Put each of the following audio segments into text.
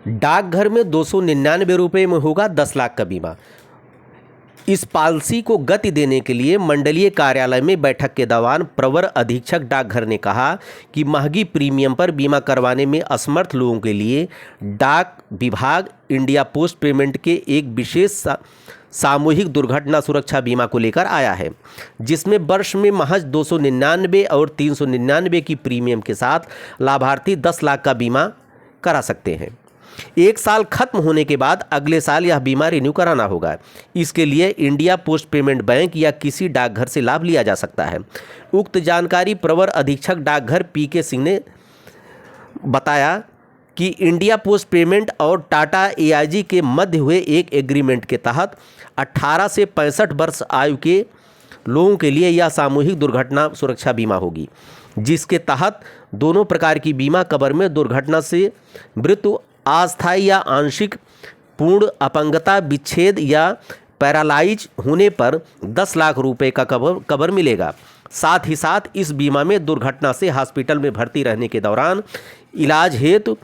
डाकघर में 299 रुपये में होगा 10 लाख का बीमा। इस पॉलिसी को गति देने के लिए मंडलीय कार्यालय में बैठक के दौरान प्रवर अधीक्षक डाकघर ने कहा कि महंगी प्रीमियम पर बीमा करवाने में असमर्थ लोगों के लिए डाक विभाग इंडिया पोस्ट पेमेंट के एक विशेष सामूहिक दुर्घटना सुरक्षा बीमा को लेकर आया है, जिसमें वर्ष में महज 299 और 399 की प्रीमियम के साथ लाभार्थी 10 लाख का बीमा करा सकते हैं। 1 साल खत्म होने के बाद अगले साल यह बीमा रिन्यू कराना होगा। इसके लिए इंडिया पोस्ट पेमेंट बैंक या किसी डाकघर से लाभ लिया जा सकता है। उक्त जानकारी प्रवर अधीक्षक डाकघर पीके सिंह ने बताया कि इंडिया पोस्ट पेमेंट और टाटा एआईजी के मध्य हुए एक एग्रीमेंट के तहत 18 से 65 वर्ष आयु के लोगों के लिए यह सामूहिक दुर्घटना सुरक्षा बीमा होगी, जिसके तहत दोनों प्रकार की बीमा कवर में दुर्घटना से मृत्यु, अस्थायी या आंशिक पूर्ण अपंगता, विच्छेद या पैरालाइज होने पर 10 लाख रुपए का कवर मिलेगा। साथ ही साथ इस बीमा में दुर्घटना से हॉस्पिटल में भर्ती रहने के दौरान इलाज हेतु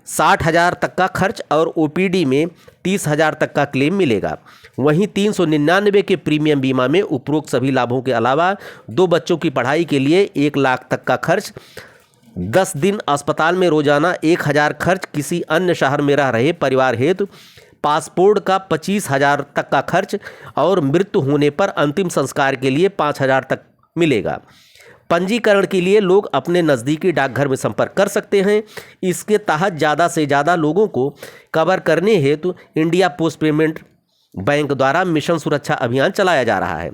60,000 तक का खर्च और ओपीडी में 30,000 तक का क्लेम मिलेगा। वहीं 399 के प्रीमियम बीमा में उपरोक्त सभी लाभों के अलावा 2 बच्चों की पढ़ाई के लिए 1 लाख तक का खर्च, 10 दिन अस्पताल में रोजाना 1,000 खर्च, किसी अन्य शहर में रह रहे परिवार हेतु पासपोर्ट का 25,000 तक का खर्च और मृत्यु होने पर अंतिम संस्कार के लिए 5,000 तक मिलेगा। पंजीकरण के लिए लोग अपने नज़दीकी डाकघर में संपर्क कर सकते हैं। इसके तहत ज़्यादा से ज़्यादा लोगों को कवर करने हेतु इंडिया पोस्ट पेमेंट बैंक द्वारा मिशन सुरक्षा अभियान चलाया जा रहा है।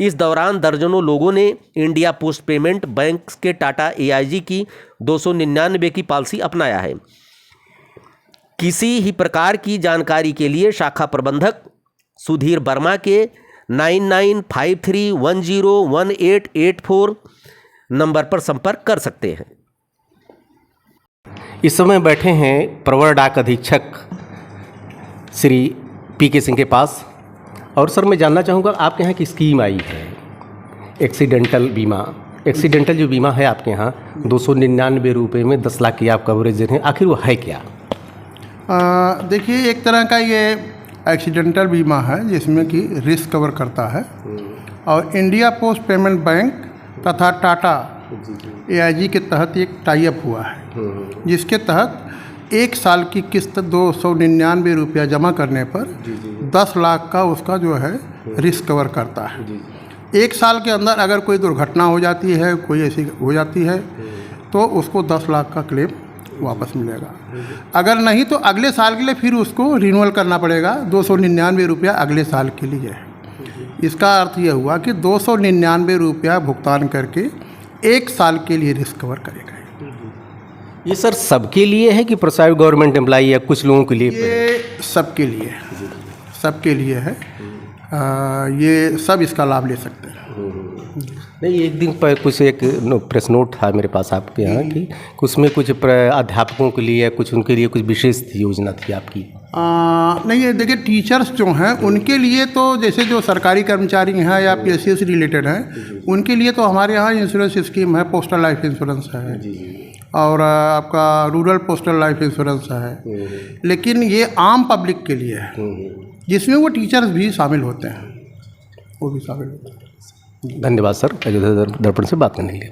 इस दौरान दर्जनों लोगों ने इंडिया पोस्ट पेमेंट बैंक के टाटा एआईजी की 299 की पॉलिसी अपनाया है। किसी ही प्रकार की जानकारी के लिए शाखा प्रबंधक सुधीर वर्मा के 9953101884 नंबर पर संपर्क कर सकते हैं। इस समय बैठे हैं प्रवर डाक अधीक्षक श्री पीके सिंह के पास, और सर मैं जानना चाहूँगा आपके यहाँ की स्कीम आई है एक्सीडेंटल बीमा। एक्सीडेंटल जो बीमा है आपके यहाँ 299 रुपये में 10 लाख की आप कवरेज दे रहे हैं, आखिर वो है क्या? देखिए, एक तरह का ये एक्सीडेंटल बीमा है जिसमें कि रिस्क कवर करता है, और इंडिया पोस्ट पेमेंट बैंक तथा टाटा एआईजी के तहत एक टाई अप हुआ है, जिसके तहत 1 साल की किस्त 299 रुपया जमा करने पर 10 लाख का उसका जो है रिस्क कवर करता है। 1 साल के अंदर अगर कोई दुर्घटना हो जाती है, कोई ऐसी हो जाती है, तो उसको 10 लाख का क्लेम वापस मिलेगा। अगर नहीं तो अगले साल के लिए फिर उसको रिन्यूअल करना पड़ेगा 299 रुपया अगले साल के लिए। इसका अर्थ यह हुआ कि 299 रुपया भुगतान करके 1 साल के लिए रिस्क कवर करेगा। ये सर सबके लिए है कि प्राइवेट गवर्नमेंट एम्प्लॉई या कुछ लोगों के लिए? ये सबके लिए है, सबके लिए है। ये सब इसका लाभ ले सकते हैं। नहीं, एक दिन पर कुछ एक प्रेस नोट था मेरे पास आपके यहाँ की, उसमें कुछ अध्यापकों के लिए कुछ उनके लिए कुछ विशेष योजना थी आपकी? नहीं, ये देखिए, टीचर्स जो हैं उनके लिए तो जैसे जो सरकारी कर्मचारी हैं या पीएससी से रिलेटेड हैं, उनके लिए तो हमारे यहाँ इंश्योरेंस स्कीम है, पोस्टल लाइफ इंश्योरेंस है और आपका रूरल पोस्टल लाइफ इंश्योरेंस है। लेकिन ये आम पब्लिक के लिए है, जिसमें वो टीचर्स भी शामिल होते हैं, वो भी शामिल होते हैं। धन्यवाद सर, अयोध्या दर्पण से बात करने के लिए।